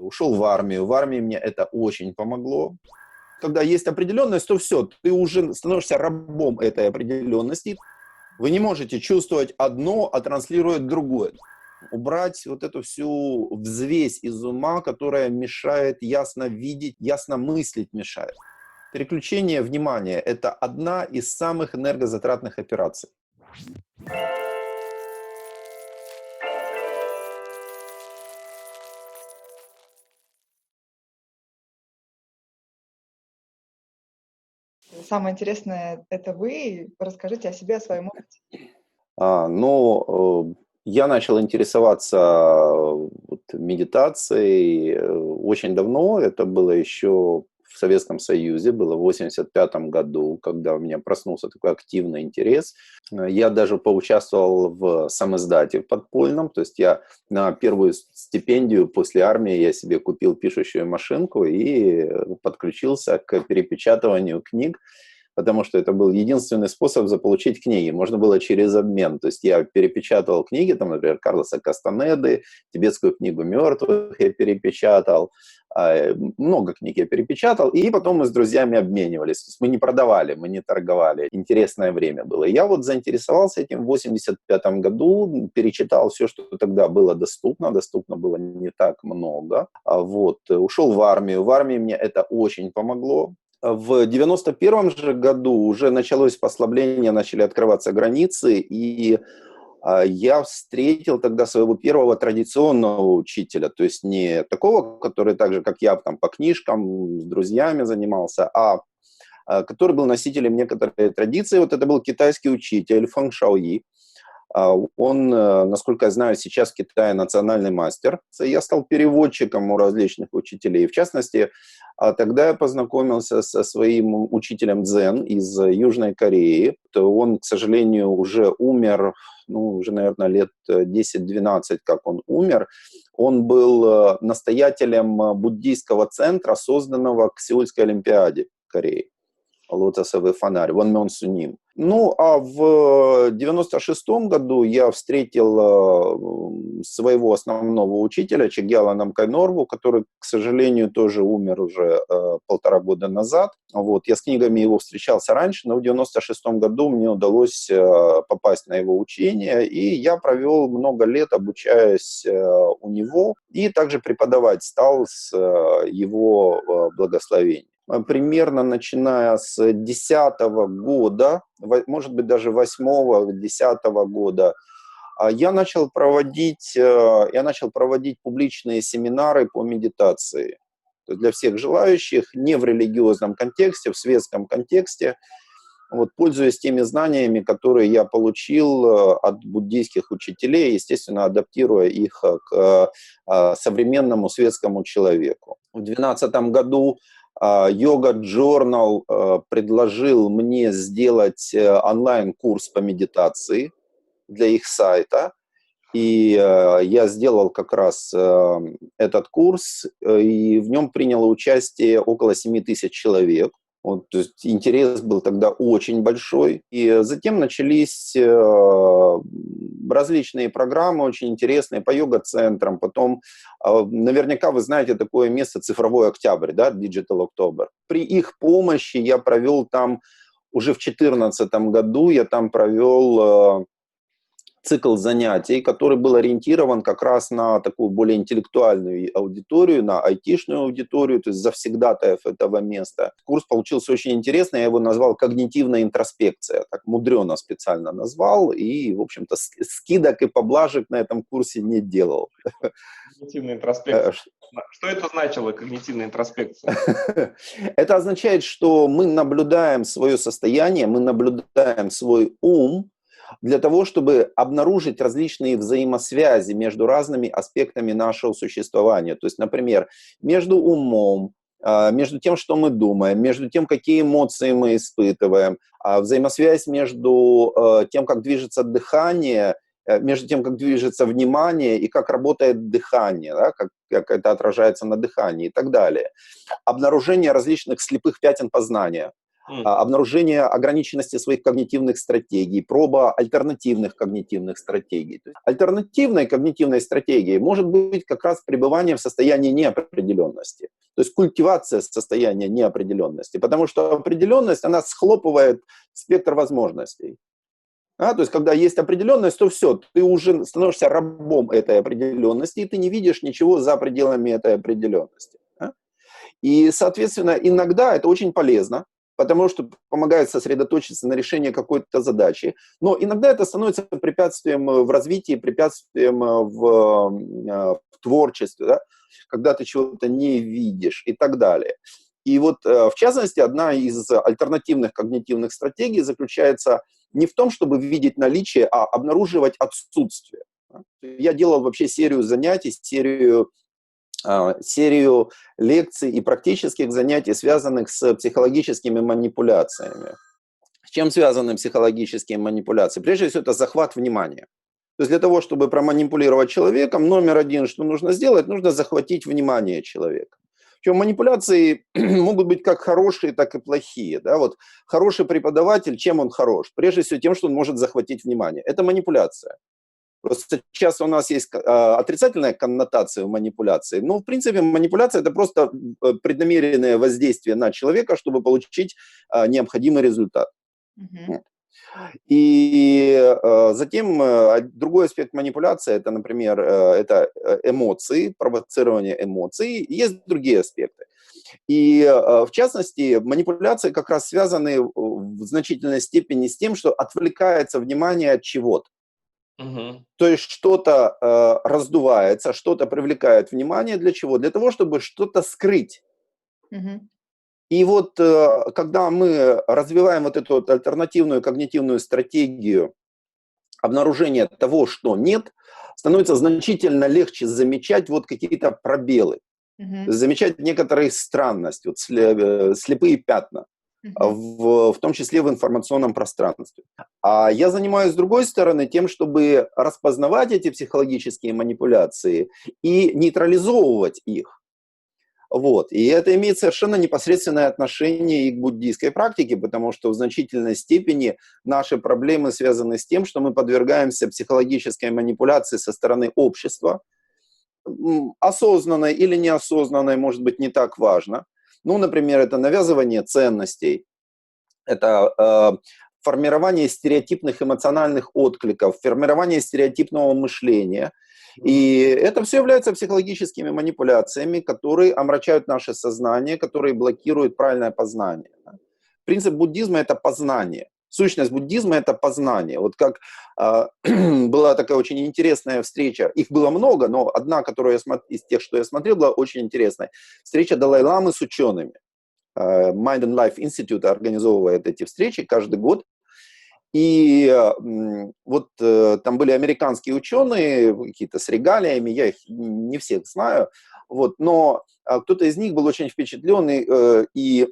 ушел в армию. В армии мне это очень помогло. Когда есть определенность, то все, ты уже становишься рабом этой определенности. Вы не можете чувствовать одно, а транслировать другое. Убрать вот эту всю взвесь из ума, которая мешает ясно видеть, ясно мыслить мешает. Переключение внимания – это одна из самых энергозатратных операций. Самое интересное — это вы. Расскажите о себе, о своем опыте. Я начал интересоваться медитацией очень давно. Это было еще в Советском Союзе, было в 1985 году, когда у меня проснулся такой активный интерес. Я даже поучаствовал в самиздате подпольном, то есть я на первую стипендию после армии я себе купил пишущую машинку и подключился к перепечатыванию книг, потому что это был единственный способ заполучить книги. Можно было через обмен. То есть я перепечатывал книги, там, например, Карлоса Кастанеды, тибетскую книгу мертвых я перепечатал, много книг я перепечатал, и потом мы с друзьями обменивались. То есть мы не продавали, мы не торговали. Интересное время было. Я вот заинтересовался этим в 1985 году, перечитал все, что тогда было доступно. Доступно было не так много. Ушел в армию. В армии мне это очень помогло. В 91 же году уже началось послабление, начали открываться границы, и я встретил тогда своего первого традиционного учителя, то есть не такого, который так же, как я, там, по книжкам с друзьями занимался, а который был носителем некоторой традиции. Вот это был китайский учитель Фэн Шаои. Он, насколько я знаю, сейчас в Китае национальный мастер. Я стал переводчиком у различных учителей. В частности, тогда я познакомился со своим учителем дзен из Южной Кореи. Он, к сожалению, уже умер, уже, наверное, лет 10-12, как он умер. Он был настоятелем буддийского центра, созданного к Сеульской Олимпиаде Кореи. Лотосовый фонарь, Вон Мён Суним. А в 96 году я встретил своего основного учителя Чегьяла Намкай-Норбу, который, к сожалению, тоже умер уже 1,5 года назад. Я с книгами его встречался раньше, но в 96 году мне удалось попасть на его учение, и я провел много лет, обучаясь у него, и также преподавать стал с его благословения. Примерно начиная с 2010 года, может быть, даже 2008-2010 года, я начал проводить публичные семинары по медитации. Для всех желающих, не в религиозном контексте, в светском контексте, пользуясь теми знаниями, которые я получил от буддийских учителей, естественно, адаптируя их к современному светскому человеку. В 2012 году Yoga Journal предложил мне сделать онлайн-курс по медитации для их сайта. И я сделал как раз этот курс, и в нем приняло участие около 7 тысяч человек. То есть интерес был тогда очень большой. И затем начались различные программы очень интересные по йога-центрам. Потом, наверняка вы знаете такое место «Цифровой октябрь», да, Digital October. При их помощи я провел там, уже в 2014 году, я там провел цикл занятий, который был ориентирован как раз на такую более интеллектуальную аудиторию, на айтишную аудиторию, то есть завсегдатаев этого места. Курс получился очень интересный, я его назвал «Когнитивная интроспекция», так мудрено специально назвал, и, в общем-то, скидок и поблажек на этом курсе не делал. Когнитивная интроспекция. Что это значило, когнитивная интроспекция? Это означает, что мы наблюдаем свое состояние, мы наблюдаем свой ум, для того, чтобы обнаружить различные взаимосвязи между разными аспектами нашего существования. То есть, например, между умом, между тем, что мы думаем, между тем, какие эмоции мы испытываем, взаимосвязь между тем, как движется дыхание, между тем, как движется внимание и как работает дыхание, да, как это отражается на дыхании и так далее. Обнаружение различных слепых пятен познания. обнаружение ограниченности своих когнитивных стратегий, проба альтернативных когнитивных стратегий. То есть альтернативной когнитивной стратегией может быть как раз пребывание в состоянии неопределенности, то есть культивация состояния неопределенности, потому что определенность, она схлопывает спектр возможностей. То есть, когда есть определенность, то все, ты уже становишься рабом этой определенности, и ты не видишь ничего за пределами этой определенности. И, соответственно, иногда это очень полезно, потому что помогает сосредоточиться на решении какой-то задачи, но иногда это становится препятствием в развитии, препятствием в творчестве, да? Когда ты чего-то не видишь и так далее. И вот, в частности, одна из альтернативных когнитивных стратегий заключается не в том, чтобы видеть наличие, а обнаруживать отсутствие. Я делал вообще серию занятий, серию лекций и практических занятий, связанных с психологическими манипуляциями. С чем связаны психологические манипуляции? Прежде всего, это захват внимания. То есть для того, чтобы проманипулировать человеком, номер один, что нужно сделать, нужно захватить внимание человека. Причем манипуляции могут быть как хорошие, так и плохие. Да? Вот хороший преподаватель, чем он хорош? Прежде всего тем, что он может захватить внимание. Это манипуляция. Просто сейчас у нас есть отрицательная коннотация в манипуляции. Но, в принципе, манипуляция – это просто преднамеренное воздействие на человека, чтобы получить необходимый результат. Мгм. И затем другой аспект манипуляции – это, например, это эмоции, провоцирование эмоций. Есть другие аспекты. И, в частности, манипуляции как раз связаны в значительной степени с тем, что отвлекается внимание от чего-то. Мгм. То есть что-то раздувается, что-то привлекает внимание. Для чего? Для того, чтобы что-то скрыть. Мгм. И вот когда мы развиваем вот эту вот альтернативную когнитивную стратегию обнаружения того, что нет, становится значительно легче замечать вот какие-то пробелы, Мгм. замечать некоторые странности, вот слепые пятна. Мгм. В том числе в информационном пространстве. А я занимаюсь, с другой стороны, тем, чтобы распознавать эти психологические манипуляции и нейтрализовывать их. Вот. И это имеет совершенно непосредственное отношение и к буддийской практике, потому что в значительной степени наши проблемы связаны с тем, что мы подвергаемся психологической манипуляции со стороны общества, осознанной или неосознанной, может быть, не так важно. Ну, например, это навязывание ценностей, это формирование стереотипных эмоциональных откликов, формирование стереотипного мышления. И это все является психологическими манипуляциями, которые омрачают наше сознание, которые блокируют правильное познание. Принцип буддизма – это познание. Сущность буддизма – это познание. Вот как была такая очень интересная встреча, их было много, но одна, которую из тех, что я смотрел, была очень интересная. Встреча Далай-ламы с учеными. Mind and Life Institute организовывает эти встречи каждый год. И вот там были американские ученые, какие-то с регалиями, я их не всех знаю, вот, но кто-то из них был очень впечатленный и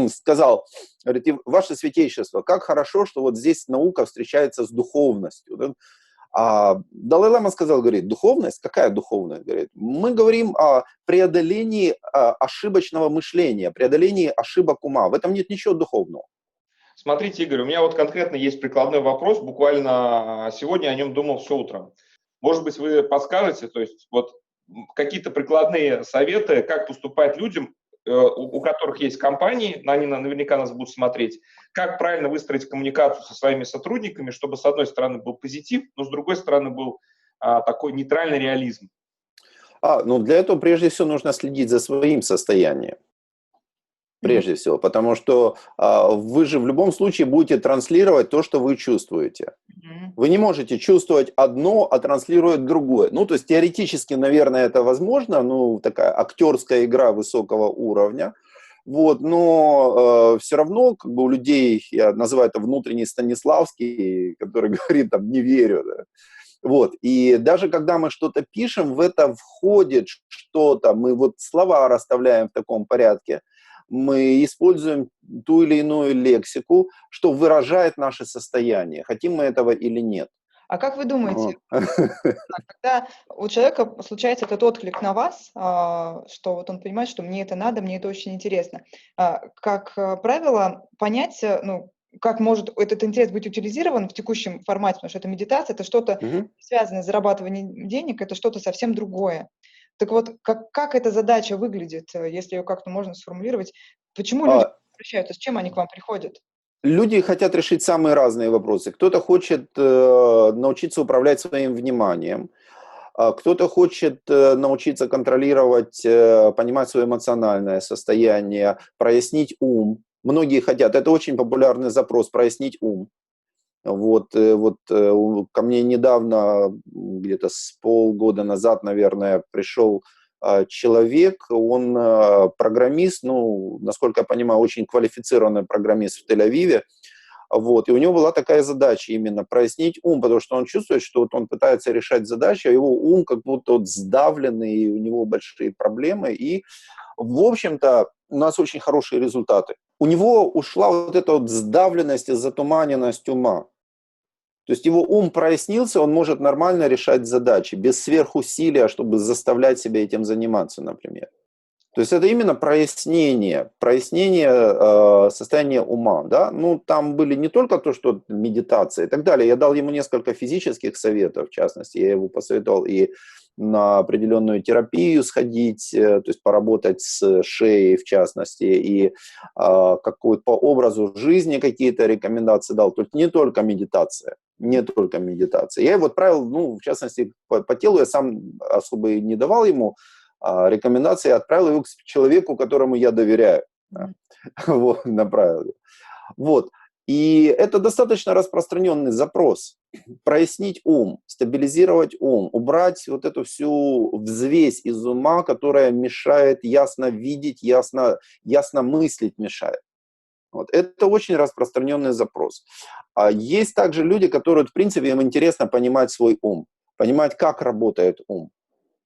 сказал, говорит, ваше святейшество, как хорошо, что вот здесь наука встречается с духовностью. Да? А Далай-лама сказал, говорит, духовность? Какая духовность? Говорит, мы говорим о преодолении ошибочного мышления, преодолении ошибок ума. В этом нет ничего духовного. Смотрите, Игорь, у меня вот конкретно есть прикладной вопрос. Буквально сегодня о нем думал все утро. Может быть, вы подскажете, то есть вот какие-то прикладные советы, как поступать людям, у которых есть компании, они наверняка нас будут смотреть, как правильно выстроить коммуникацию со своими сотрудниками, чтобы с одной стороны был позитив, но с другой стороны был такой нейтральный реализм. Ну для этого прежде всего нужно следить за своим состоянием. Прежде всего, потому что вы же в любом случае будете транслировать то, что вы чувствуете. Вы не можете чувствовать одно, а транслировать другое. Ну, то есть теоретически, наверное, это возможно, ну, такая актерская игра высокого уровня, вот, но все равно как бы у людей, я называю это внутренний Станиславский, который говорит там «не верю», да. Вот, и даже когда мы что-то пишем, в это входит что-то, мы вот слова расставляем в таком порядке, мы используем ту или иную лексику, что выражает наше состояние, хотим мы этого или нет. А как вы думаете, Вот. когда у человека случается этот отклик на вас, что вот он понимает, что мне это надо, мне это очень интересно, как правило, понять, ну, как может этот интерес быть утилизирован в текущем формате, потому что это медитация, это что-то Мгм. связанное с зарабатыванием денег, это что-то совсем другое. Так вот, как эта задача выглядит, если ее как-то можно сформулировать? Почему люди А, обращаются, с чем они к вам приходят? Люди хотят решить самые разные вопросы. Кто-то хочет научиться управлять своим вниманием, а кто-то хочет научиться контролировать, понимать свое эмоциональное состояние, прояснить ум. Многие хотят, это очень популярный запрос, прояснить ум. Ко мне недавно, где-то с полгода назад, наверное, пришел человек, он программист, ну, насколько я понимаю, очень квалифицированный программист в Тель-Авиве, и у него была такая задача именно прояснить ум, потому что он чувствует, что вот он пытается решать задачи, а его ум как будто вот сдавленный, и у него большие проблемы, и, в общем-то, у нас очень хорошие результаты. У него ушла вот эта вот сдавленность и затуманенность ума. То есть его ум прояснился, он может нормально решать задачи, без сверхусилия, чтобы заставлять себя этим заниматься, например. То есть это именно прояснение состояния ума. Да? Ну, там были не только то, что медитация и так далее. Я дал ему несколько физических советов, в частности. Я его посоветовал и на определенную терапию сходить, то есть поработать с шеей, в частности, и какой по образу жизни какие-то рекомендации дал. Тут не только медитация. Не только медитация. Я его отправил, ну, в частности, по телу я сам особо и не давал ему рекомендации, отправил его к человеку, которому я доверяю. Да. Направил его. Вот. И это достаточно распространенный запрос. Прояснить ум, стабилизировать ум, убрать вот эту всю взвесь из ума, которая мешает ясно видеть, ясно мыслить мешает. Вот. Это очень распространенный запрос. А есть также люди, которые, в принципе, им интересно понимать свой ум, понимать, как работает ум,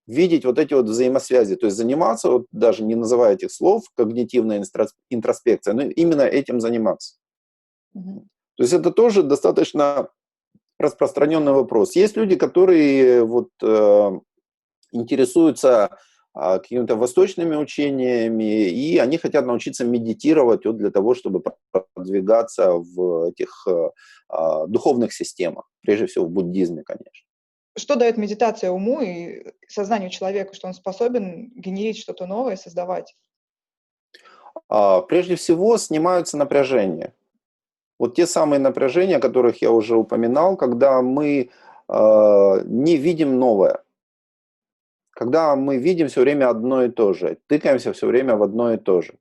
видеть вот эти вот взаимосвязи, то есть заниматься, вот даже не называя этих слов, когнитивная интроспекция, но именно этим заниматься. Мгм. То есть это тоже достаточно распространенный вопрос. Есть люди, которые интересуются какими-то восточными учениями, и они хотят научиться медитировать вот для того, чтобы продвигаться в этих духовных системах, прежде всего в буддизме, конечно. Что дает медитация уму и сознанию человека, что он способен генерить что-то новое, создавать? Прежде всего снимаются напряжения. Вот те самые напряжения, о которых я уже упоминал, когда мы не видим новое, когда мы видим все время одно и то же, тыкаемся все время в одно и то же.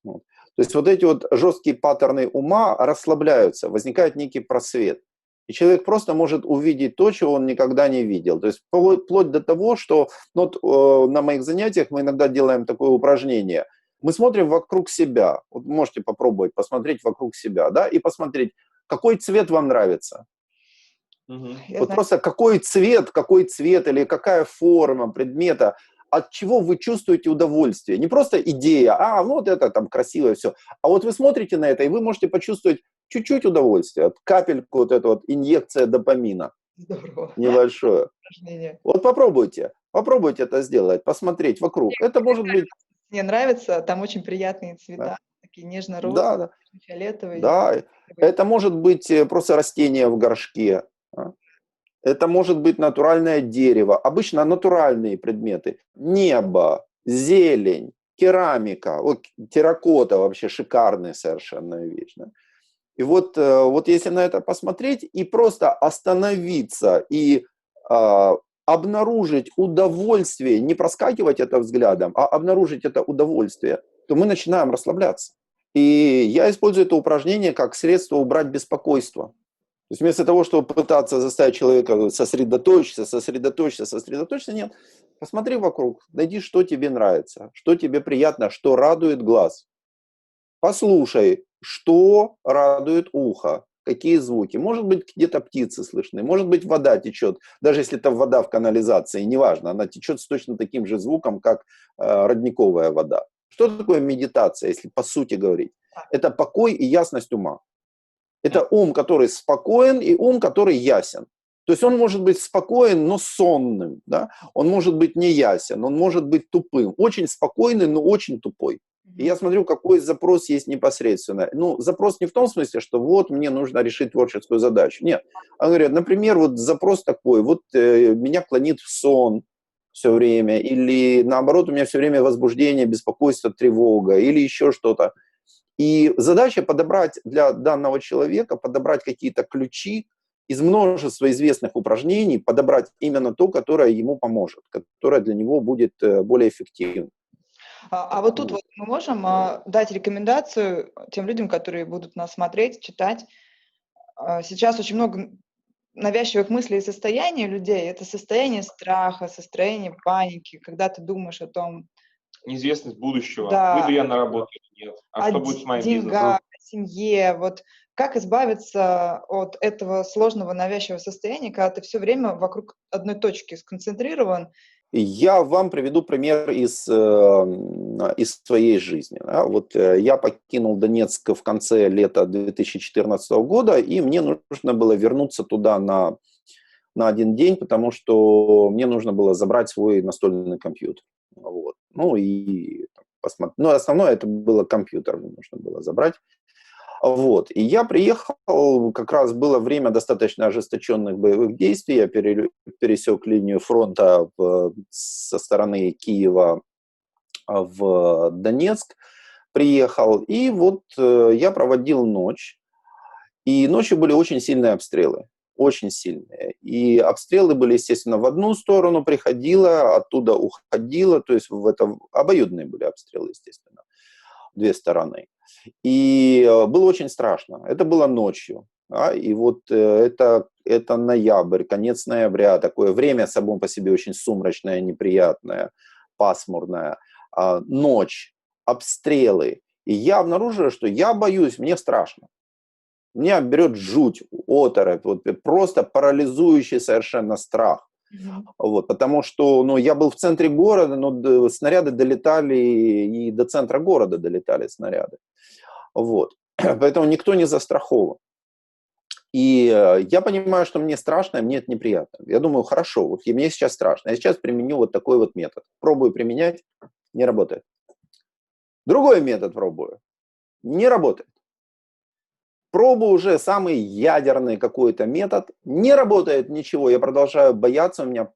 Вот. То есть вот эти вот жесткие паттерны ума расслабляются, возникает некий просвет. И человек просто может увидеть то, чего он никогда не видел. То есть вплоть до того, что на моих занятиях мы иногда делаем такое упражнение. Мы смотрим вокруг себя. Вот можете попробовать посмотреть вокруг себя, да, и посмотреть, какой цвет вам нравится. Я Вот знаю. просто какой цвет или какая форма предмета, от чего вы чувствуете удовольствие. Не просто идея, вот это там красивое все. А вот вы смотрите на это, и вы можете почувствовать чуть-чуть удовольствия, капельку вот эту вот инъекция допамина Здорово. небольшое. Упражнение. Вот попробуйте это сделать, посмотреть вокруг. Это может быть, Мне нравится, там очень приятные да, цвета, такие нежно-розовые, да, да, фиолетовые. да. Это может быть просто растение в горшке. А. Это может быть натуральное дерево, обычно натуральные предметы. Небо, зелень, керамика, терракота вообще шикарная совершенно вещь. Да? И вот если на это посмотреть и просто остановиться и обнаружить удовольствие, не проскакивать это взглядом, а обнаружить это удовольствие, то мы начинаем расслабляться. И я использую это упражнение как средство убрать беспокойство. То есть вместо того, чтобы пытаться заставить человека сосредоточиться, нет. Посмотри вокруг, найди, что тебе нравится, что тебе приятно, что радует глаз. Послушай, что радует ухо, какие звуки. Может быть, где-то птицы слышны, может быть, вода течет. Даже если это вода в канализации, неважно, она течет с точно таким же звуком, как родниковая вода. Что такое медитация, если по сути говорить? Это покой и ясность ума. Это ум, который спокоен, и ум, который ясен. То есть он может быть спокоен, но сонным, да? Он может быть неясен, он может быть тупым. Очень спокойный, но очень тупой. И я смотрю, какой запрос есть непосредственно. Ну, запрос не в том смысле, что вот мне нужно решить творческую задачу. Нет. Он говорит, например, вот запрос такой, вот меня клонит в сон все время, или наоборот, у меня все время возбуждение, беспокойство, тревога, или еще что-то. И задача подобрать для данного человека, подобрать какие-то ключи из множества известных упражнений, подобрать именно то, которое ему поможет, которое для него будет более эффективным. А вот тут вот мы можем дать рекомендацию тем людям, которые будут нас смотреть, читать. Сейчас очень много навязчивых мыслей и состояний людей. Это состояние страха, состояние паники, когда ты думаешь о том, Неизвестность будущего. да, Выйду я на работу или нет? А что будет с моим бизнесом? деньгах, о семье. Вот как избавиться от этого сложного навязчивого состояния, когда ты все время вокруг одной точки сконцентрирован? Я вам приведу пример из своей жизни. Да. Вот я покинул Донецк в конце лета 2014 года, и мне нужно было вернуться туда на один день, потому что мне нужно было забрать свой настольный компьютер. Вот. Ну и посмотреть. Ну, основное это было компьютер, мне нужно было забрать. Вот. И я приехал, как раз было время достаточно ожесточенных боевых действий, я пересек линию фронта со стороны Киева в Донецк, приехал, и вот я проводил ночь, и ночью были очень сильные обстрелы, очень сильные. И обстрелы были, естественно, в одну сторону приходило, оттуда уходило, то есть обоюдные были обстрелы, естественно, две стороны. И было очень страшно. Это было ночью. Да? И вот это ноябрь, конец ноября, такое время само по себе очень сумрачное, неприятное, пасмурное. Ночь, обстрелы. И я обнаружил, что я боюсь, мне страшно. Меня берет жуть, оторопь, вот просто парализующий совершенно страх. Вот, потому что я был в центре города, но снаряды долетали, и до центра города долетали снаряды. Вот. Поэтому никто не застрахован. И я понимаю, что мне страшно, и мне это неприятно. Я думаю, хорошо, вот мне сейчас страшно. Я сейчас применю вот такой вот метод. Пробую применять, не работает. Другой метод пробую, не работает. Пробую уже самый ядерный какой-то метод, не работает ничего, я продолжаю бояться, у меня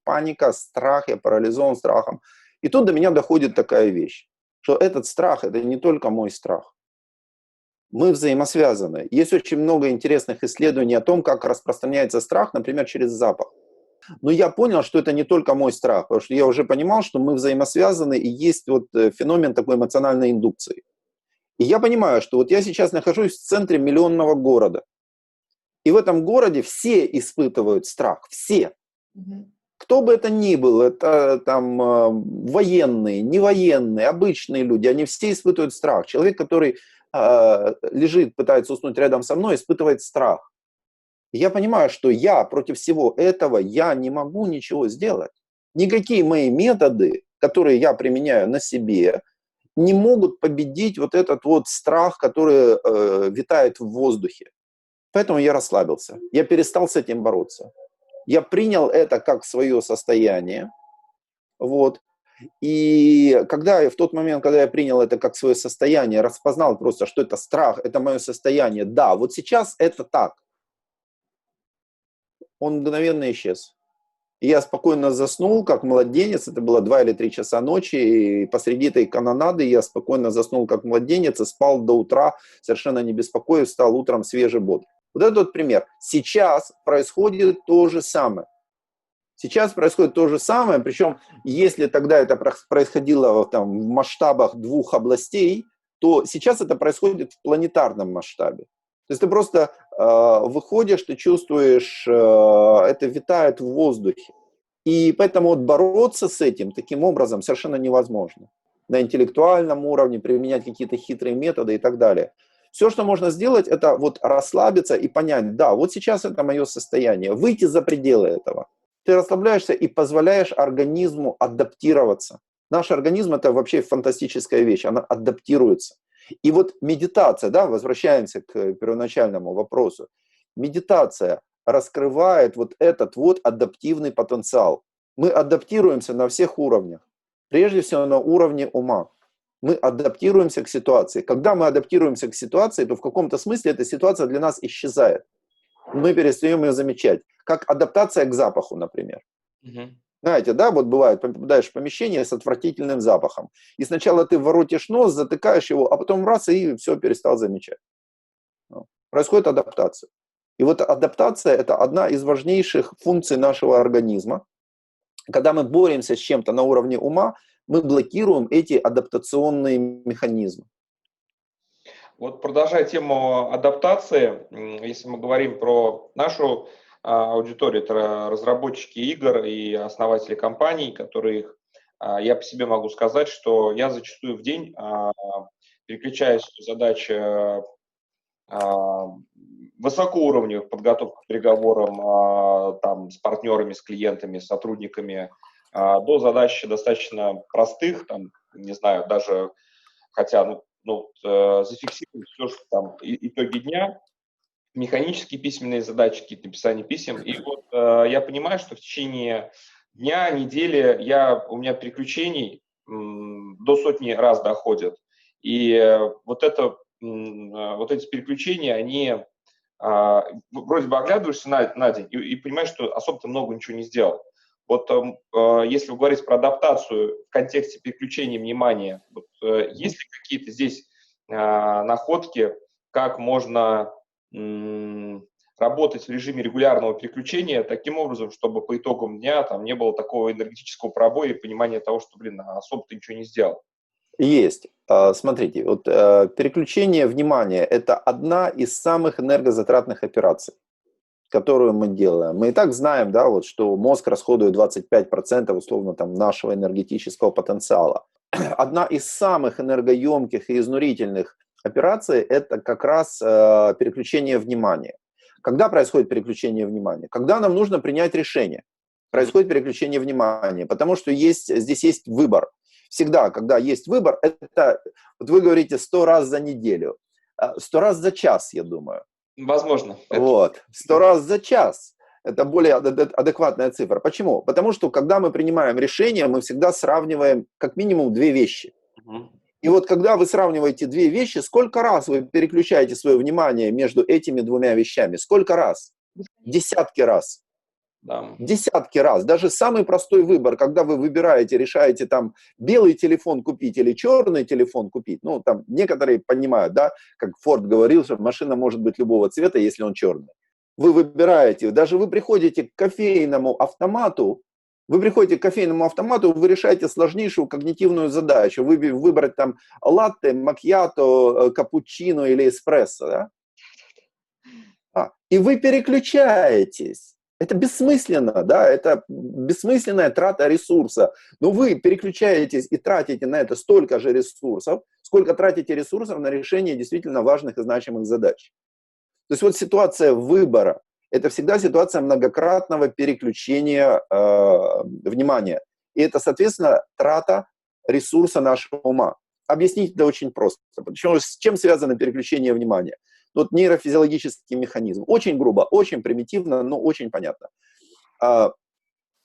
паника, страх, я парализован страхом. И тут до меня доходит такая вещь, что этот страх – это не только мой страх. Мы взаимосвязаны. Есть очень много интересных исследований о том, как распространяется страх, например, через запах. Но я понял, что это не только мой страх, потому что я уже понимал, что мы взаимосвязаны, и есть вот феномен такой эмоциональной индукции. И я понимаю, что вот я сейчас нахожусь в центре миллионного города. И в этом городе все испытывают страх. Все. Кто бы это ни был, это там военные, не военные, обычные люди, они все испытывают страх. Человек, который лежит, пытается уснуть рядом со мной, испытывает страх. И я понимаю, что я против всего этого, я не могу ничего сделать. Никакие мои методы, которые я применяю на себе, не могут победить вот этот вот страх, который витает в воздухе. Поэтому я расслабился. Я перестал с этим бороться. Я принял это как свое состояние. Вот. И в тот момент, когда я принял это как свое состояние, распознал просто, что это страх, это мое состояние. Да, вот сейчас это так. Он мгновенно исчез. И я спокойно заснул, как младенец, это было 2 или 3 часа ночи, и посреди этой канонады я спокойно заснул, как младенец, и спал до утра, совершенно не беспокоясь, встал утром свежий, бодрый. Вот это вот пример. Сейчас происходит то же самое. Сейчас происходит то же самое, причем если тогда это происходило в масштабах 2 областей, то сейчас это происходит в планетарном масштабе. То есть ты просто выходишь, ты чувствуешь, это витает в воздухе. И поэтому вот бороться с этим таким образом совершенно невозможно. На интеллектуальном уровне применять какие-то хитрые методы и так далее. Все, что можно сделать, это вот расслабиться и понять, да, вот сейчас это мое состояние, выйти за пределы этого. Ты расслабляешься и позволяешь организму адаптироваться. Наш организм – это вообще фантастическая вещь, она адаптируется. И вот медитация, да, возвращаемся к первоначальному вопросу. Медитация раскрывает вот этот вот адаптивный потенциал. Мы адаптируемся на всех уровнях. Прежде всего на уровне ума. Мы адаптируемся к ситуации. Когда мы адаптируемся к ситуации, то в каком-то смысле эта ситуация для нас исчезает. Мы перестаем ее замечать. Как адаптация к запаху, например. Знаете, да, вот бывает, попадаешь в помещение с отвратительным запахом. И сначала ты воротишь нос, затыкаешь его, а потом раз и все перестал замечать. Происходит адаптация. И вот адаптация – это одна из важнейших функций нашего организма. Когда мы боремся с чем-то на уровне ума, мы блокируем эти адаптационные механизмы. Вот продолжая тему адаптации, если мы говорим про нашу аудиторию, это разработчики игр и основатели компаний, которые я по себе могу сказать, что я зачастую в день переключаюсь с задач высокоуровневых подготовки к переговорам там, с партнерами, с клиентами, с сотрудниками, до задач достаточно простых, там, не знаю, даже хотя зафиксировать все, что там итоги дня, механические письменные задачи, какие-то написания писем. И вот я понимаю, что в течение дня, недели у меня переключений до сотни раз доходят. И вот эти переключения, они вроде бы оглядываешься на день и понимаешь, что особо-то много ничего не сделал. Вот если говорить про адаптацию в контексте переключения внимания, вот, есть ли какие-то здесь находки, как можно работать в режиме регулярного переключения таким образом, чтобы по итогам дня там не было такого энергетического пробоя и понимания того, что, особо ты ничего не сделал? Есть. Смотрите, вот переключение внимания – это одна из самых энергозатратных операций, которую мы делаем. Мы и так знаем, да, вот, что мозг расходует 25% условно там, нашего энергетического потенциала. Одна из самых энергоемких и изнурительных операций – это как раз переключение внимания. Когда происходит переключение внимания? Когда нам нужно принять решение. Происходит переключение внимания, потому что здесь есть выбор. Всегда, когда есть выбор, это, вот вы говорите, 100 раз за неделю, 100 раз за час, я думаю. Возможно. Вот, 100 раз за час. Это более адекватная цифра. Почему? Потому что, когда мы принимаем решение, мы всегда сравниваем как минимум две вещи. И вот когда вы сравниваете две вещи, сколько раз вы переключаете свое внимание между этими двумя вещами? Сколько раз? Десятки раз. Да. Десятки раз. Даже самый простой выбор, когда вы выбираете, решаете там белый телефон купить или черный телефон купить. Ну, там некоторые понимают, да, как Форд говорил, что машина может быть любого цвета, если он черный. Вы выбираете, даже вы приходите к кофейному автомату, вы решаете сложнейшую когнитивную задачу. Выбрать там латте, макьято, капучино или эспрессо, да? И вы переключаетесь. Это бессмысленно, да, это бессмысленная трата ресурса. Но вы переключаетесь и тратите на это столько же ресурсов, сколько тратите ресурсов на решение действительно важных и значимых задач. То есть вот ситуация выбора – это всегда ситуация многократного переключения внимания. И это, соответственно, трата ресурса нашего ума. Объяснить это очень просто. Причем с чем связано переключение внимания? Вот нейрофизиологический механизм. Очень грубо, очень примитивно, но очень понятно.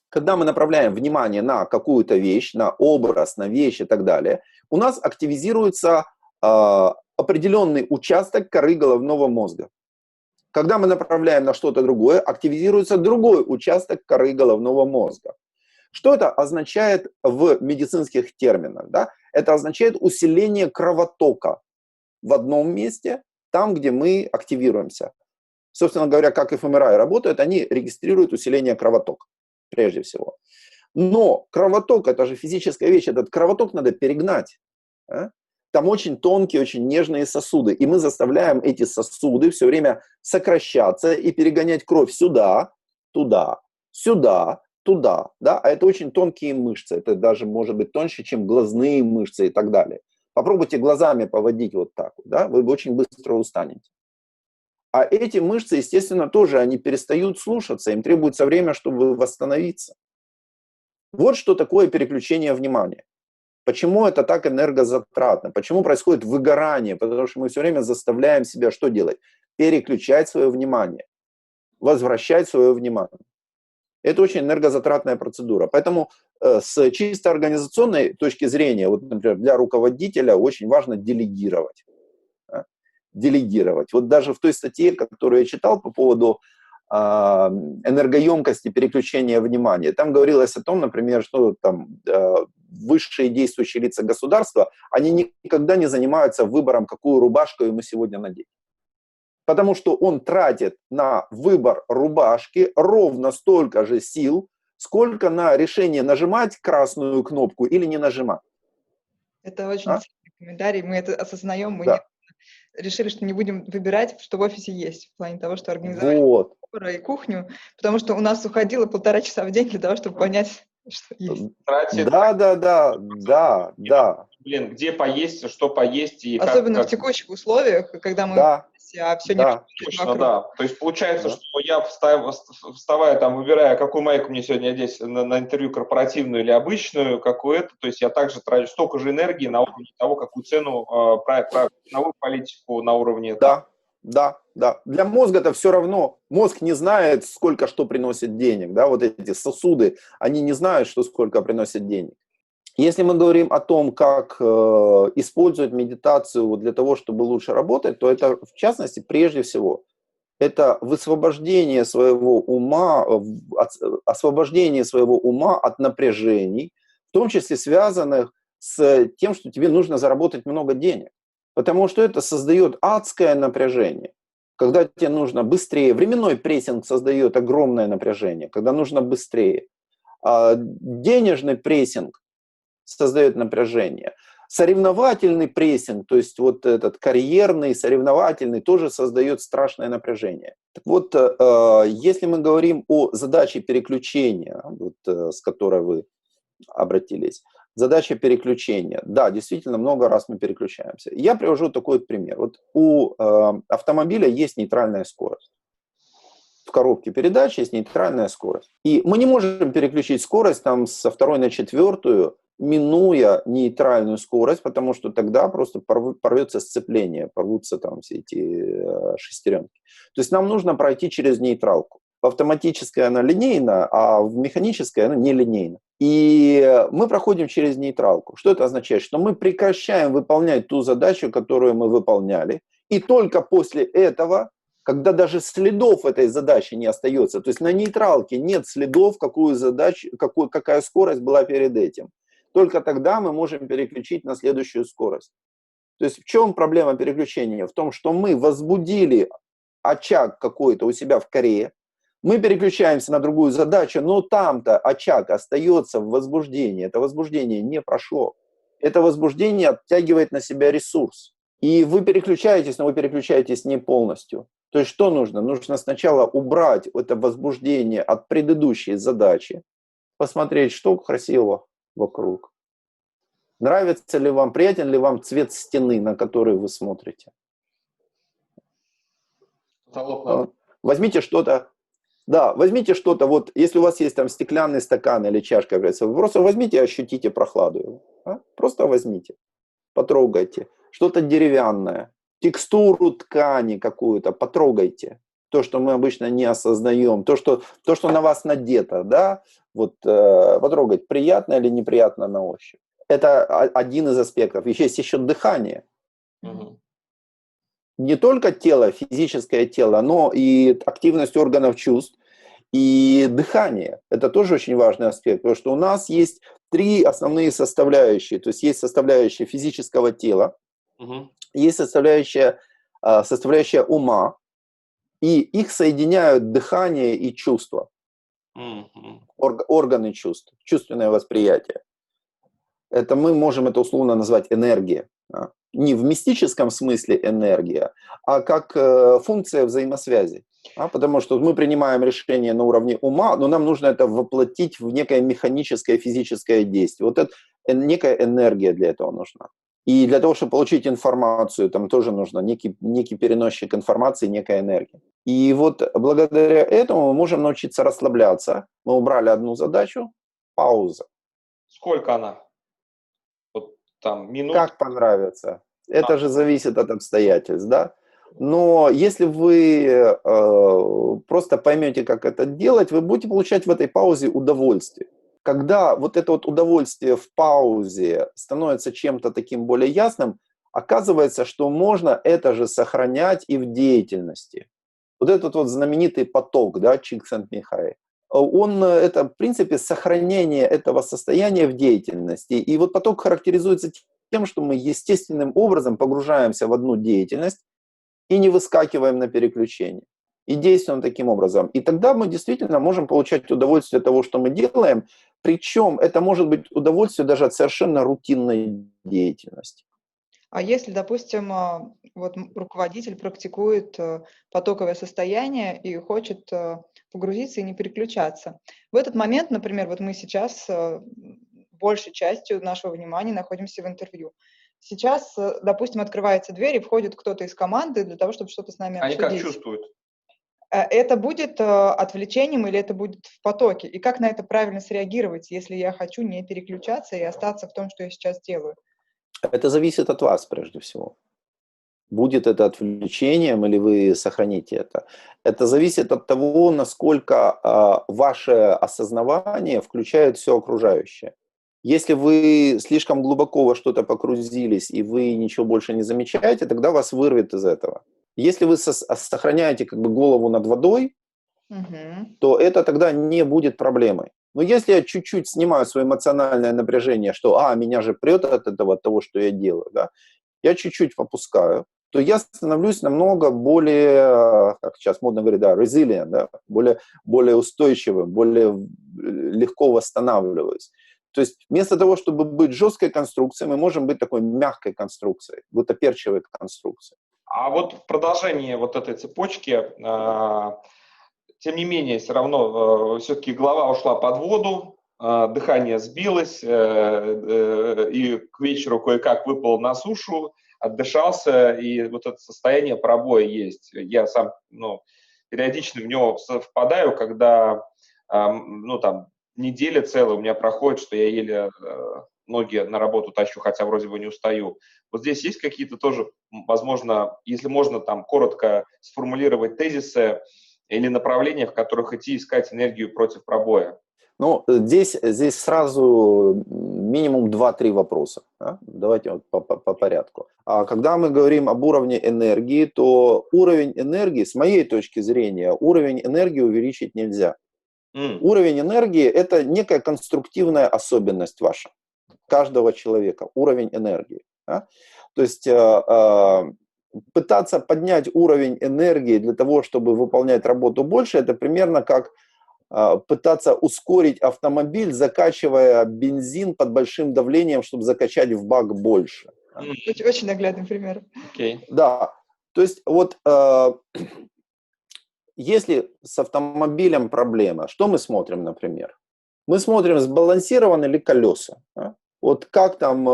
Когда мы направляем внимание на какую-то вещь, на образ, на вещь и так далее, у нас активизируется определенный участок коры головного мозга. Когда мы направляем на что-то другое, активизируется другой участок коры головного мозга. Что это означает в медицинских терминах? Да? Это означает усиление кровотока в одном месте, там, где мы активируемся. Собственно говоря, как и ФМРА работают, они регистрируют усиление кровотока, прежде всего. Но кровоток – это же физическая вещь, этот кровоток надо перегнать. Да? Там очень тонкие, очень нежные сосуды, и мы заставляем эти сосуды все время сокращаться и перегонять кровь сюда, туда, сюда, туда. Да? А это очень тонкие мышцы, это даже может быть тоньше, чем глазные мышцы и так далее. Попробуйте глазами поводить вот так, да? Вы очень быстро устанете. А эти мышцы, естественно, тоже, они перестают слушаться, им требуется время, чтобы восстановиться. Вот что такое переключение внимания. Почему это так энергозатратно? Почему происходит выгорание? Потому что мы все время заставляем себя что делать? Переключать свое внимание. возвращать свое внимание. Это очень энергозатратная процедура. Поэтому с чисто организационной точки зрения, вот, например, для руководителя очень важно делегировать. Да? Делегировать. Вот даже в той статье, которую я читал по поводу энергоемкости переключения внимания, там говорилось о том, например, что там высшие действующие лица государства, они никогда не занимаются выбором, какую рубашку ему сегодня надеть. Потому что он тратит на выбор рубашки ровно столько же сил, сколько на решение нажимать красную кнопку или не нажимать. Это очень ценный комментарий. Мы это осознаем, мы Да. решили, что не будем выбирать, что в офисе есть, в плане того, что организовать повара и кухню, потому что у нас уходило 1,5 часа в день для того, чтобы понять, что есть. Да. Блин, где поесть, что поесть и особенно в текущих условиях, когда мы все не работает точно, вокруг. да. То есть получается, что я вставая там, выбирая, какую майку мне сегодня одеть на интервью, корпоративную или обычную, какую-то, то есть я также трачу столько же энергии на уровне того, какую цену, ценовую политику на уровне... Да. Для мозга это все равно. Мозг не знает, сколько что приносит денег. Да? Вот эти сосуды, они не знают, что сколько приносит денег. Если мы говорим о том, как использовать медитацию для того, чтобы лучше работать, то это, в частности, прежде всего, это высвобождение своего ума, освобождение своего ума от напряжений, в том числе связанных с тем, что тебе нужно заработать много денег. Потому что это создает адское напряжение. Когда тебе нужно быстрее, временной прессинг создает огромное напряжение, когда нужно быстрее. Денежный прессинг создает напряжение. Соревновательный прессинг, то есть вот этот карьерный, соревновательный, тоже создает страшное напряжение. Так вот, если мы говорим о задаче переключения, вот, с которой вы обратились, задача переключения. Да, действительно, много раз мы переключаемся. Я привожу такой вот пример. Вот у автомобиля есть нейтральная скорость. В коробке передач есть нейтральная скорость. И мы не можем переключить скорость там, со 2 на 4, минуя нейтральную скорость, потому что тогда просто порвется сцепление, порвутся там все эти шестеренки. То есть нам нужно пройти через нейтралку. В автоматической она линейна, а в механической она нелинейна. И мы проходим через нейтралку. Что это означает? Что мы прекращаем выполнять ту задачу, которую мы выполняли, и только после этого, когда даже следов этой задачи не остается, то есть на нейтралке нет следов, какая скорость была перед этим, только тогда мы можем переключить на следующую скорость. То есть в чем проблема переключения? В том, что мы возбудили очаг какой-то у себя в коре, мы переключаемся на другую задачу, но там-то очаг остается в возбуждении. Это возбуждение не прошло. Это возбуждение оттягивает на себя ресурс. И вы переключаетесь, но вы переключаетесь не полностью. То есть что нужно? Нужно сначала убрать это возбуждение от предыдущей задачи, посмотреть, что красиво вокруг. Нравится ли вам, приятен ли вам цвет стены, на который вы смотрите? Возьмите что-то. Да, возьмите что-то, вот если у вас есть там стеклянный стакан или чашка, вы просто возьмите и ощутите прохладу. Просто возьмите, потрогайте. Что-то деревянное, текстуру ткани какую-то, потрогайте. То, что мы обычно не осознаем, то, что на вас надето, да, вот потрогать, приятно или неприятно на ощупь. Это один из аспектов. Есть еще дыхание. Не только тело, физическое тело, но и активность органов чувств и дыхание. Это тоже очень важный аспект, потому что у нас есть 3 основные составляющие. То есть есть составляющая физического тела, есть составляющая ума, и их соединяют дыхание и чувства, органы чувств, чувственное восприятие. Это мы можем это условно назвать энергией. Не в мистическом смысле энергия, а как функция взаимосвязи. Потому что мы принимаем решение на уровне ума, но нам нужно это воплотить в некое механическое, физическое действие. Вот это некая энергия для этого нужна. И для того, чтобы получить информацию, там тоже нужно некий переносчик информации, некая энергия. И вот благодаря этому мы можем научиться расслабляться. Мы убрали одну задачу, пауза. Сколько она? Вот там минут? Как понравится. Это же зависит от обстоятельств, да? Но если вы просто поймете, как это делать, вы будете получать в этой паузе удовольствие. Когда вот это вот удовольствие в паузе становится чем-то таким более ясным, оказывается, что можно это же сохранять и в деятельности. Вот этот вот знаменитый поток, да, Чиксент-Михай, это, в принципе, сохранение этого состояния в деятельности. И вот поток характеризуется тем, что мы естественным образом погружаемся в одну деятельность и не выскакиваем на переключение. И действуем таким образом. И тогда мы действительно можем получать удовольствие от того, что мы делаем. Причем это может быть удовольствие даже от совершенно рутинной деятельности. А если, допустим, вот руководитель практикует потоковое состояние и хочет погрузиться и не переключаться. В этот момент, например, вот мы сейчас большей частью нашего внимания находимся в интервью. Сейчас, допустим, открывается дверь и входит кто-то из команды для того, чтобы что-то с нами Они обсудить. как чувствуют? Это будет отвлечением или это будет в потоке? И как на это правильно среагировать, если я хочу не переключаться и остаться в том, что я сейчас делаю? Это зависит от вас прежде всего. Будет это отвлечением или вы сохраните это. Это зависит от того, насколько ваше осознавание включает все окружающее. Если вы слишком глубоко во что-то погрузились и вы ничего больше не замечаете, тогда вас вырвет из этого. Если вы сохраняете как бы голову над водой, то это тогда не будет проблемой. Но если я чуть-чуть снимаю свое эмоциональное напряжение, что меня же прет от этого, от того, что я делаю, да, я чуть-чуть попускаю, то я становлюсь намного более, как сейчас модно говорить, да, resilient, да, более устойчивым, более легко восстанавливаюсь. То есть вместо того, чтобы быть жесткой конструкцией, мы можем быть такой мягкой конструкцией, гутоперчивой конструкцией. А вот в продолжении вот этой цепочки, тем не менее, все равно все-таки голова ушла под воду, дыхание сбилось, и к вечеру кое-как выплыл на сушу, отдышался, и вот это состояние пробоя есть. Я сам, периодично в него впадаю, когда, неделя целая у меня проходит, что я еле ноги на работу тащу, хотя вроде бы не устаю. Вот здесь есть какие-то тоже, возможно, если можно там коротко сформулировать тезисы или направления, в которых идти искать энергию против пробоя? Здесь сразу минимум 2-3 вопроса. Да? Давайте вот по порядку. Когда мы говорим об уровне энергии, то уровень энергии, с моей точки зрения, уровень энергии увеличить нельзя. Уровень энергии – это некая конструктивная особенность ваша, каждого человека, уровень энергии. Да? То есть пытаться поднять уровень энергии для того, чтобы выполнять работу больше, это примерно как пытаться ускорить автомобиль, закачивая бензин под большим давлением, чтобы закачать в бак больше. Очень наглядный пример. Okay. Да, то есть вот если с автомобилем проблема, что мы смотрим, например? Мы смотрим, сбалансированы ли колеса. Да? Вот как там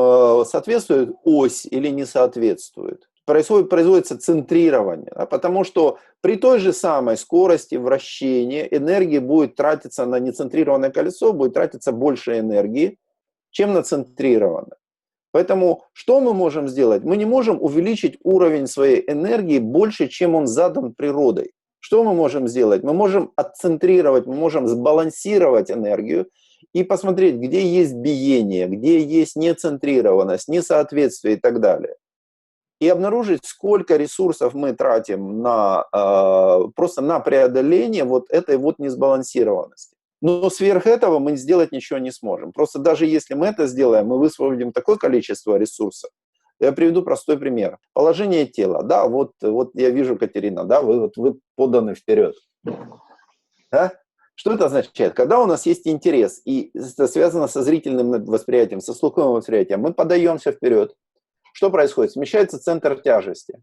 соответствует ось или не соответствует. Производится центрирование, да? Потому что при той же самой скорости вращения энергии будет тратиться на нецентрированное колесо, будет тратиться больше энергии, чем на центрированное. Поэтому что мы можем сделать? Мы не можем увеличить уровень своей энергии больше, чем он задан природой. Что мы можем сделать? Мы можем отцентрировать, мы можем сбалансировать энергию и посмотреть, где есть биение, где есть нецентрированность, несоответствие и так далее. И обнаружить, сколько ресурсов мы тратим просто на преодоление вот этой вот несбалансированности. Но сверх этого мы сделать ничего не сможем. Просто даже если мы это сделаем, мы высвободим такое количество ресурсов. Я приведу простой пример. Положение тела. Да, вот я вижу, Катерина, да, вы поданы вперед. Да? Что это означает? Когда у нас есть интерес, и это связано со зрительным восприятием, со слуховым восприятием, мы подаемся вперед. Что происходит? Смещается центр тяжести.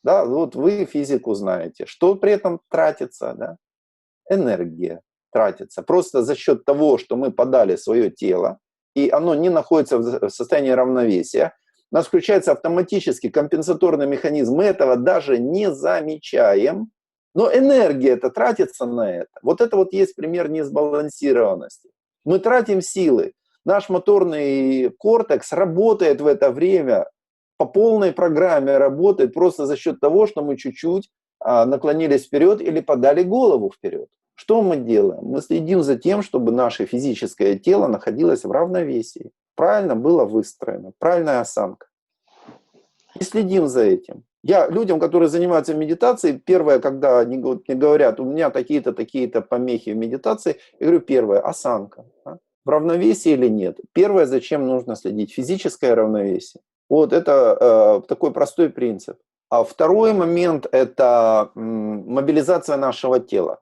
Да? Вот вы физику знаете. Что при этом тратится? Да? Энергия тратится. Просто за счет того, что мы подали свое тело, и оно не находится в состоянии равновесия, у нас включается автоматически компенсаторный механизм. Мы этого даже не замечаем, но энергия это тратится на это. Вот это вот есть пример несбалансированности. Мы тратим силы. Наш моторный кортекс работает в это время по полной программе работает просто за счет того, что мы чуть-чуть наклонились вперед или подали голову вперед. Что мы делаем? Мы следим за тем, чтобы наше физическое тело находилось в равновесии, правильно было выстроено, правильная осанка. И следим за этим. Я людям, которые занимаются медитацией, первое, когда они мне говорят, у меня такие-то, такие-то помехи в медитации, я говорю, первое, осанка. В равновесии или нет? Первое, зачем нужно следить? Физическое равновесие. Вот это такой простой принцип. А второй момент – это мобилизация нашего тела.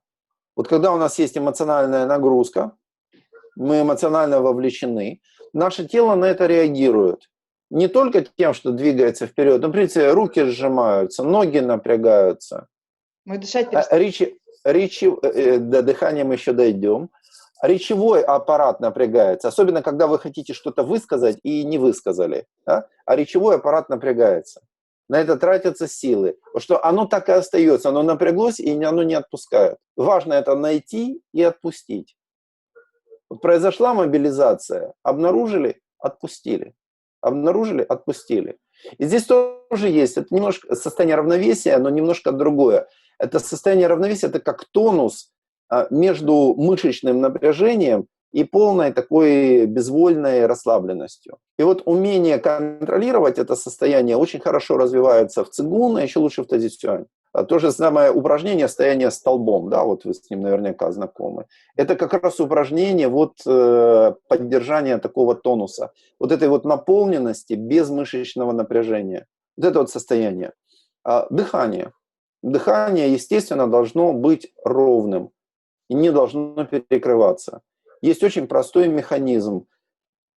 Вот когда у нас есть эмоциональная нагрузка, мы эмоционально вовлечены, наше тело на это реагирует. Не только тем, что двигается вперед, но, в принципе, руки сжимаются, ноги напрягаются. Мы дышать перестаем. До дыхания мы еще дойдем. Речевой аппарат напрягается, особенно когда вы хотите что-то высказать и не высказали. Да? А речевой аппарат напрягается. На это тратятся силы. Потому что оно так и остается, оно напряглось, и оно не отпускает. Важно это найти и отпустить. Вот произошла мобилизация, обнаружили, отпустили. Обнаружили, отпустили. И здесь тоже есть, это немножко состояние равновесия, но немножко другое. Это состояние равновесия, это как тонус между мышечным напряжением и полной такой безвольной расслабленностью. И вот умение контролировать это состояние очень хорошо развивается в цигун, а еще лучше в тазисюань. То же самое упражнение стояние столбом, да, вот вы с ним наверняка знакомы. Это как раз упражнение поддержания такого тонуса, вот этой вот наполненности без мышечного напряжения. Вот это вот состояние. Дыхание. Дыхание, естественно, должно быть ровным и не должно перекрываться. Есть очень простой механизм.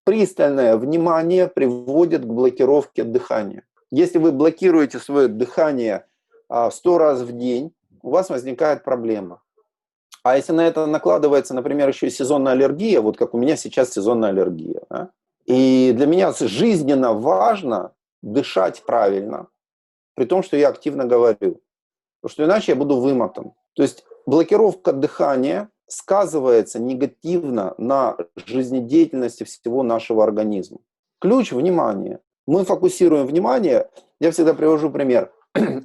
Пристальное внимание приводит к блокировке дыхания. Если вы блокируете свое дыхание 100 раз в день, у вас возникает проблема. А если на это накладывается, например, еще и сезонная аллергия, вот как у меня сейчас сезонная аллергия, да? И для меня жизненно важно дышать правильно, при том, что я активно говорю, потому что иначе я буду вымотан. То есть блокировка дыхания сказывается негативно на жизнедеятельности всего нашего организма. Ключ – внимание. Мы фокусируем внимание. Я всегда привожу пример.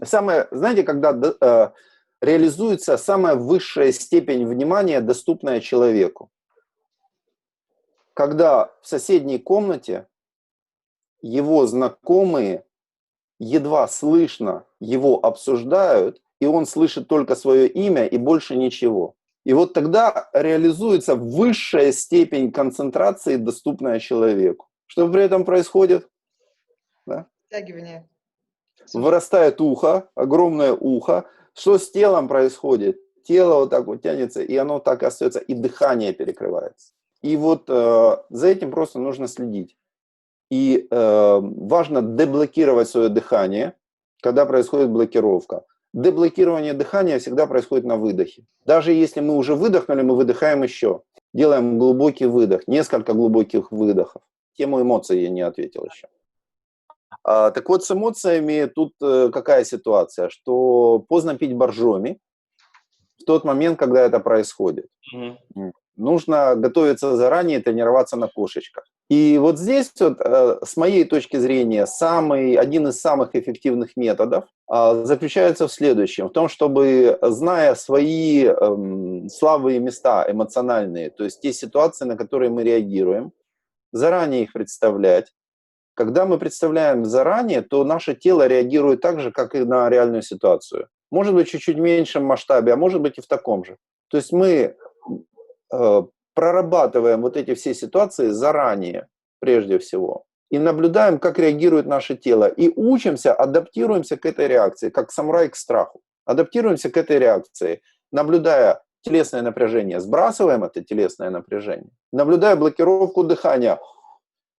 Знаете, когда реализуется самая высшая степень внимания, доступная человеку. Когда в соседней комнате его знакомые едва слышно его обсуждают, и он слышит только свое имя и больше ничего. И вот тогда реализуется высшая степень концентрации, доступная человеку. Что при этом происходит? Да? Стягивание. Вырастает ухо, огромное ухо. Что с телом происходит? Тело вот так вот тянется, и оно так и остается, и дыхание перекрывается. И вот за этим просто нужно следить. И важно деблокировать свое дыхание, когда происходит блокировка. Деблокирование дыхания всегда происходит на выдохе. Даже если мы уже выдохнули, мы выдыхаем еще. Делаем глубокий выдох, несколько глубоких выдохов. Тему эмоций я не ответил еще. Так вот, с эмоциями тут какая ситуация? Что поздно пить боржоми в тот момент, когда это происходит. Нужно готовиться заранее, тренироваться на кошечках. И вот здесь, вот, с моей точки зрения, один из самых эффективных методов заключается в следующем. В том, чтобы, зная свои слабые места эмоциональные, то есть те ситуации, на которые мы реагируем, заранее их представлять. Когда мы представляем заранее, то наше тело реагирует так же, как и на реальную ситуацию. Может быть, чуть-чуть в меньшем масштабе, а может быть и в таком же. То есть мы прорабатываем вот эти все ситуации заранее, прежде всего, и наблюдаем, как реагирует наше тело, и учимся, адаптируемся к этой реакции, как самурай к страху. Адаптируемся к этой реакции, наблюдая телесное напряжение, сбрасываем это телесное напряжение, наблюдая блокировку дыхания,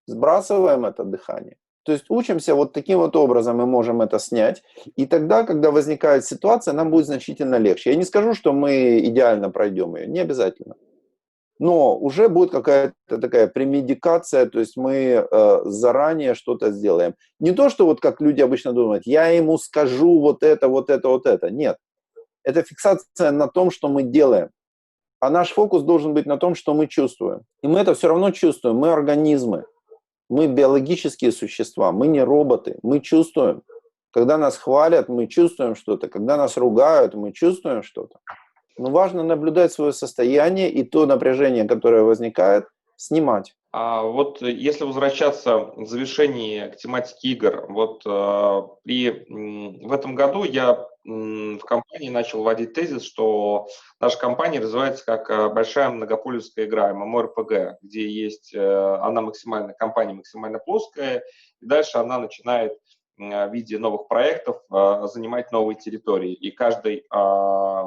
сбрасываем это дыхание. То есть учимся вот таким вот образом, мы можем это снять. И тогда, когда возникает ситуация, нам будет значительно легче. Я не скажу, что мы идеально пройдем ее, не обязательно. Но уже будет какая-то такая премедикация, то есть мы заранее что-то сделаем. Не то, что вот как люди обычно думают, я ему скажу вот это, вот это, вот это. Нет. Это фиксация на том, что мы делаем. А наш фокус должен быть на том, что мы чувствуем. И мы это все равно чувствуем, мы организмы. Мы биологические существа, мы не роботы, мы чувствуем. Когда нас хвалят, мы чувствуем что-то. Когда нас ругают, мы чувствуем что-то. Но важно наблюдать свое состояние и то напряжение, которое возникает, снимать. А вот если возвращаться в завершении к тематике игр, вот в этом году я в компании начал вводить тезис, что наша компания развивается как большая многополюсская игра, MMORPG, где есть она компания максимально плоская, и дальше она начинает в виде новых проектов занимать новые территории. И каждый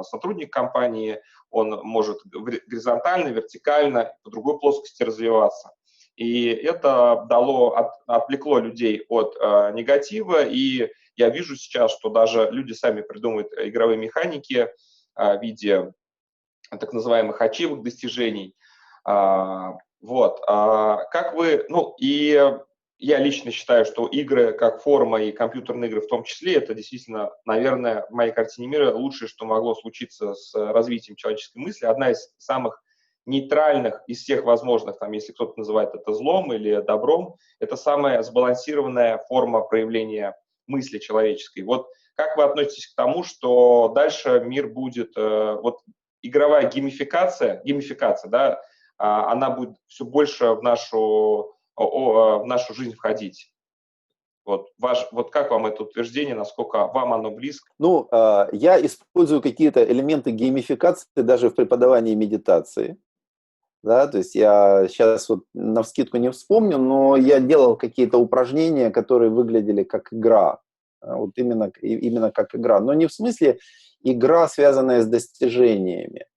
сотрудник компании, он может горизонтально, вертикально, по другой плоскости развиваться. И это отвлекло людей от негатива, и я вижу сейчас, что даже люди сами придумывают игровые механики в виде так называемых ачивок достижений. Вот. Как вы, и я лично считаю, что игры как форма и компьютерные игры в том числе, это действительно, наверное, в моей картине мира лучшее, что могло случиться с развитием человеческой мысли. Одна из самых нейтральных из всех возможных, там, если кто-то называет это злом или добром, это самая сбалансированная форма проявления мысли человеческой. Вот как вы относитесь к тому, что дальше мир будет, вот игровая геймификация, да, она будет все больше в нашу жизнь входить? Вот как вам это утверждение, насколько вам оно близко? Я использую какие-то элементы геймификации даже в преподавании медитации. Да, то есть я сейчас вот навскидку не вспомню, но я делал какие-то упражнения, которые выглядели как игра. Вот именно как игра. Но не в смысле игра, связанная с достижениями,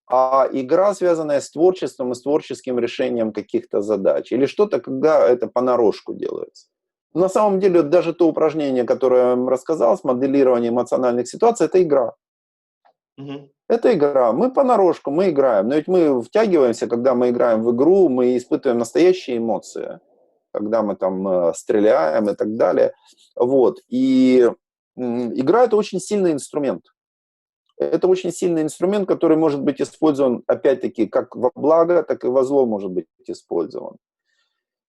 а игра, связанная с творчеством и с творческим решением каких-то задач. Или что-то, когда это понарошку делается. На самом деле, даже то упражнение, которое я вам рассказал, с моделированием эмоциональных ситуаций, это игра. Угу. Это игра. Мы понарошку, мы играем. Но ведь мы втягиваемся, когда мы играем в игру, мы испытываем настоящие эмоции, когда мы там стреляем и так далее. Вот. И игра – это очень сильный инструмент. Это очень сильный инструмент, который может быть использован, опять-таки, как во благо, так и во зло может быть использован.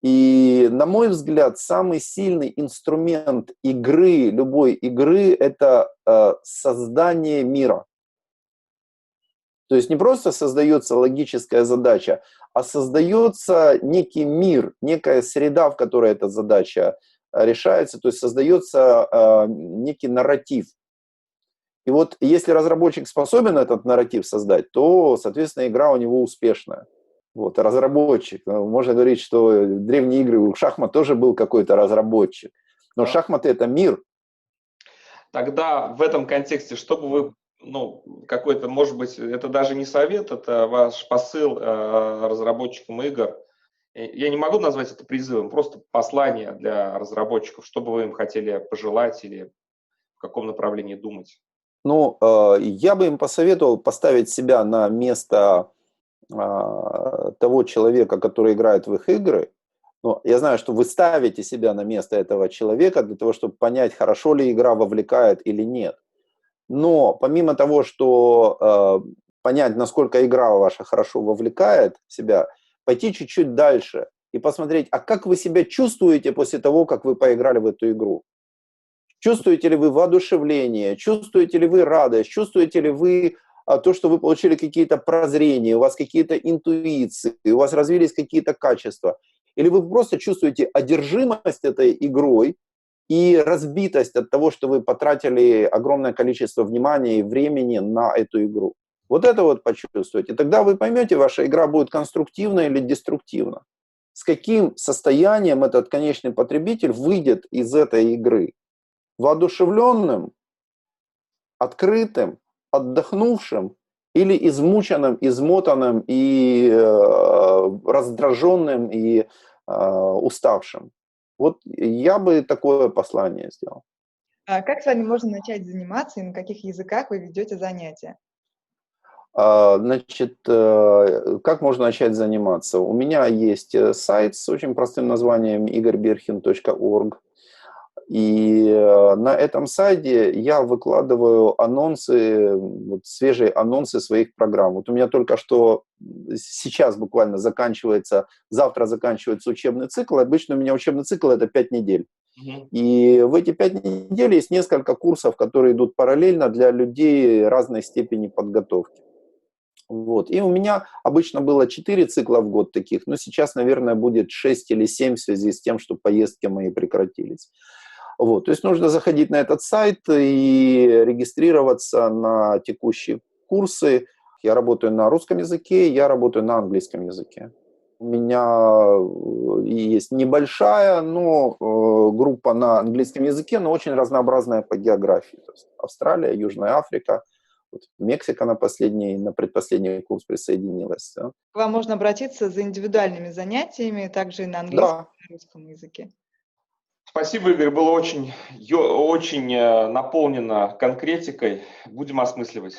И, на мой взгляд, самый сильный инструмент игры, любой игры – это создание мира. То есть не просто создается логическая задача, а создается некий мир, некая среда, в которой эта задача решается, то есть создается некий нарратив. И вот если разработчик способен этот нарратив создать, то, соответственно, игра у него успешная. Вот, разработчик. Можно говорить, что в древние игры у шахмат тоже был какой-то разработчик. Но шахматы – это мир. Тогда в этом контексте, чтобы вы, какой-то, может быть, это даже не совет, это ваш посыл разработчикам игр. Я не могу назвать это призывом, просто послание для разработчиков, что бы вы им хотели пожелать или в каком направлении думать. Я бы им посоветовал поставить себя на место того человека, который играет в их игры. Я знаю, что вы ставите себя на место этого человека для того, чтобы понять, хорошо ли игра вовлекает или нет. Но помимо того, что понять, насколько игра ваша хорошо вовлекает себя, пойти чуть-чуть дальше и посмотреть, а как вы себя чувствуете после того, как вы поиграли в эту игру. Чувствуете ли вы воодушевление, чувствуете ли вы радость, чувствуете ли вы то, что вы получили какие-то прозрения, у вас какие-то интуиции, у вас развились какие-то качества. Или вы просто чувствуете одержимость этой игрой и разбитость от того, что вы потратили огромное количество внимания и времени на эту игру. Вот это вот почувствуйте. Тогда вы поймете, ваша игра будет конструктивна или деструктивна. С каким состоянием этот конечный потребитель выйдет из этой игры. Воодушевленным, открытым, отдохнувшим или измученным, измотанным и раздраженным и уставшим. Вот я бы такое послание сделал. А как с вами можно начать заниматься и на каких языках вы ведете занятия? Значит, как можно начать заниматься? У меня есть сайт с очень простым названием igorbirkin.org. И на этом сайте я выкладываю анонсы, вот свежие анонсы своих программ. Вот у меня только что сейчас буквально завтра заканчивается учебный цикл. Обычно у меня учебный цикл – это 5 недель. И в эти 5 недель есть несколько курсов, которые идут параллельно для людей разной степени подготовки. Вот. И у меня обычно было 4 цикла в год таких, но сейчас, наверное, будет 6 или 7 в связи с тем, что поездки мои прекратились. Вот. То есть нужно заходить на этот сайт и регистрироваться на текущие курсы. Я работаю на русском языке, я работаю на английском языке. У меня есть небольшая, но группа на английском языке, но очень разнообразная по географии. То есть Австралия, Южная Африка, вот Мексика на предпоследний курс присоединилась. Да. К вам можно обратиться за индивидуальными занятиями, также и на английском и на русском языке. Спасибо, Игорь, было очень наполнено конкретикой. Будем осмысливать.